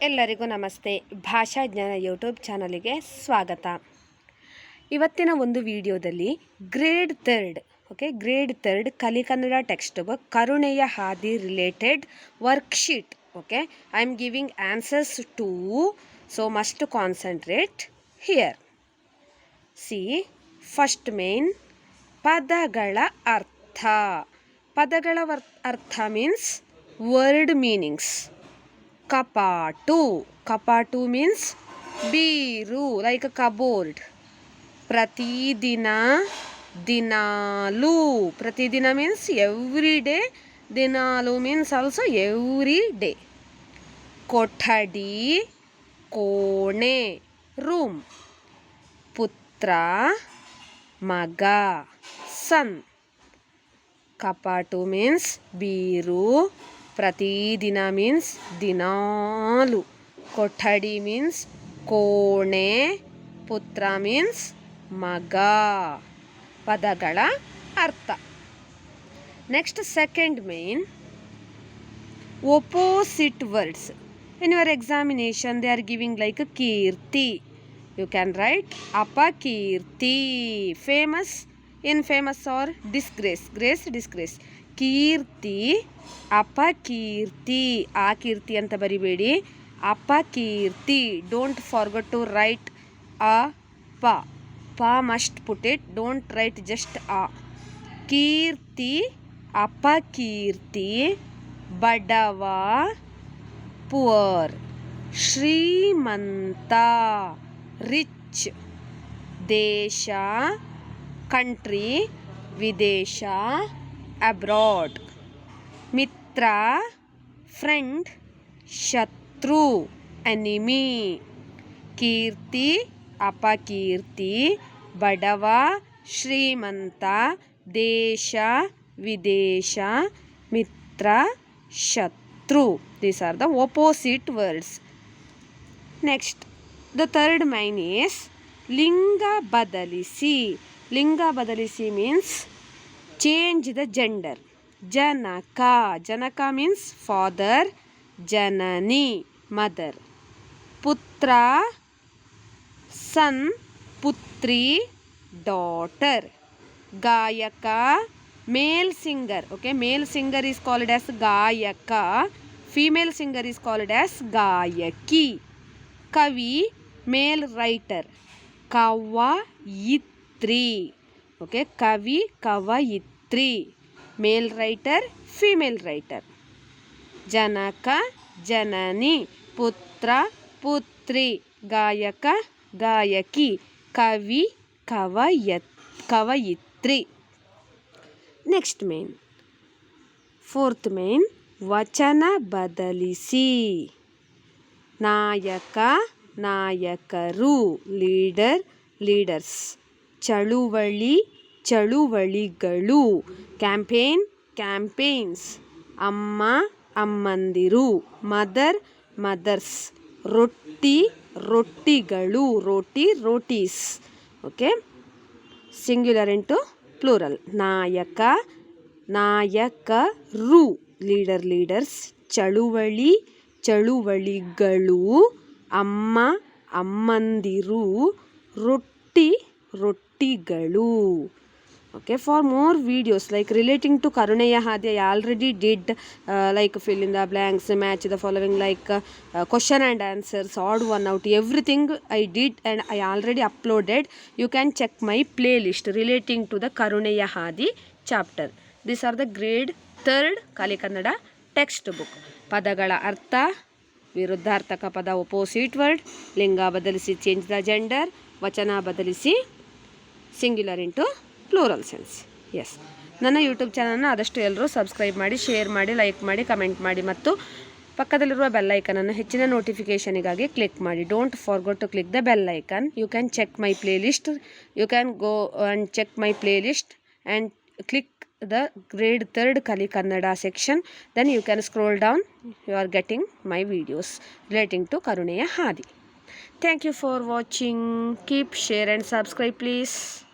ಎಲ್ಲರಿಗೂ ನಮಸ್ತೆ. ಭಾಷಾ ಜ್ಞಾನ ಯೂಟ್ಯೂಬ್ ಚಾನಲಿಗೆ ಸ್ವಾಗತ. ಇವತ್ತಿನ ಒಂದು ವಿಡಿಯೋದಲ್ಲಿ ಗ್ರೇಡ್ 3 ಕಲಿ ಕನ್ನಡ ಟೆಕ್ಸ್ಟ್ ಬುಕ್ ಕರುಣೆಯ ಹಾದಿ related worksheet. Okay, I am giving answers to, so must concentrate here. See, first main ಪದಗಳ ಅರ್ಥ. ಪದಗಳ ಅರ್ಥ ಮೀನ್ಸ್ ವರ್ಡ್ ಮೀನಿಂಗ್ಸ್. ಕಪಾಟು means ಬೀರು, like a cupboard. ಪ್ರತಿದಿನ, ದಿನಾಲು. ಪ್ರತಿದಿನ means every day. ದಿನಾಲು means also every day. ಕೊಠಡಿ, ಕೋಣೆ, ರೂಮ್. ಪುತ್ರ, ಮಗ, ಸನ್. ಕಪಾಟು means ಬೀರು. ಪ್ರತಿದಿನ ಮೀನ್ಸ್ ದಿನಾಲು. ಕೊಠಡಿ ಮೀನ್ಸ್ ಕೋಣೆ. ಪುತ್ರ ಮೀನ್ಸ್ ಮಗ. ಪದಗಳ ಅರ್ಥ. Next second main opposite words. In your examination they are giving like a ಕೀರ್ತಿ. You can write ಅಪಕೀರ್ತಿ. famous, infamous or disgrace. disgrace. ಕೀರ್ತಿ, ಅಪಕೀರ್ತಿ. ಆ ಕೀರ್ತಿ ಅಂತ ಬರಿಬೇಡಿ, ಅಪಕೀರ್ತಿ. ಡೋಂಟ್ ಫಾರ್ಗೆಟ್ ಟು ರೈಟ್ ಅ ಪ must put it. Don't write just ಅ. ಕೀರ್ತಿ, ಅಪಕೀರ್ತಿ. ಬಡವ, ಪುವರ್. ಶ್ರೀಮಂತ, ರಿಚ್. ದೇಶ, ಕಂಟ್ರಿ. ವಿದೇಶ, ಅಬ್ರಾಡ್. ಮಿತ್ರ, ಫ್ರೆಂಡ್. ಶತ್ರು, ಎನಿಮಿ. ಕೀರ್ತಿ, ಅಪಕೀರ್ತಿ. ಬಡವ, ಶ್ರೀಮಂತ. ದೇಶ, ವಿದೇಶ. ಮಿತ್ರ, ಶತ್ರು. These are the opposite words. Next, the third main is ಲಿಂಗ ಬದಲಿಸಿ. ಲಿಂಗ ಬದಲಿಸಿ means change the gender. Janaka means father. Janani, mother. ಪುತ್ರ, son. ಪುತ್ರಿ, daughter. ಗಾಯಕ, male singer. Okay, male singer is called as ಗಾಯಕ. Female singer is called as ಗಾಯಕಿ. ಕವಿ, male writer. ಕವಯಿತ್ರಿ. ಓಕೆ, ಕವಿ, ಕವಯಿತ್ರಿ. Male writer, female writer. ಜನಕ, ಜನನಿ. ಪುತ್ರ, ಪುತ್ರಿ. ಗಾಯಕ, ಗಾಯಕಿ. ಕವಿ, ಕವಯಿತ್ರಿ. ನೆಕ್ಸ್ಟ್ ಮೇನ್, ಫೋರ್ತ್ ಮೇನ್ ವಚನ ಬದಲಿಸಿ. ನಾಯಕ, ನಾಯಕರು. Leader, leaders. ಚಳುವಳಿ, ಚಳುವಳಿಗಳು. Campaign, campaigns. ಅಮ್ಮ, ಅಮ್ಮಂದಿರು. Mother, mothers. ರೊಟ್ಟಿ, ರೊಟ್ಟಿಗಳು. Roti, rotis. Okay, singular into plural. ನಾಯಕ, ನಾಯಕರು. Leader, leaders. ಚಳುವಳಿ, ಚಳುವಳಿಗಳು. ಅಮ್ಮ, ಅಮ್ಮಂದಿರು. ರೊಟ್ಟಿ, ರೊಟ್ಟಿಗಳು. Okay, for more videos like relating to Karuneya Hadi, I already did like fill in the blanks, match the following, like question and answers, odd one out, everything I did and I already uploaded. You can check my playlist relating to the Karuneya Hadi chapter. These are the grade 3 Kali Kannada text book. ಪದಗಳ ಅರ್ಥ, ವಿರುದ್ಧಾರ್ಥಕ ಪದ opposite word, ಲಿಂಗ ಬದಲಿಸಿ change the gender, ವಚನ ಬದಲಿಸಿ singular into plural sense. Yes, ನನ್ನ YouTube ಚಾನಲ್ನ ಆದಷ್ಟು ಎಲ್ಲರೂ ಸಬ್ಸ್ಕ್ರೈಬ್ ಮಾಡಿ, ಶೇರ್ ಮಾಡಿ, ಲೈಕ್ ಮಾಡಿ, ಕಮೆಂಟ್ ಮಾಡಿ ಮತ್ತು ಪಕ್ಕದಲ್ಲಿರುವ ಬೆಲ್ ಐಕನನ್ನು ಹೆಚ್ಚಿನ ನೋಟಿಫಿಕೇಷನಿಗಾಗಿ ಕ್ಲಿಕ್ ಮಾಡಿ. Don't forget to click the bell icon. You can check my playlist. You can go and check my playlist and click the grade 3 Kali Kannada section. Then you can scroll down. You are getting my videos relating to Karuneya Hadi. Thank you for watching. Keep share and subscribe please.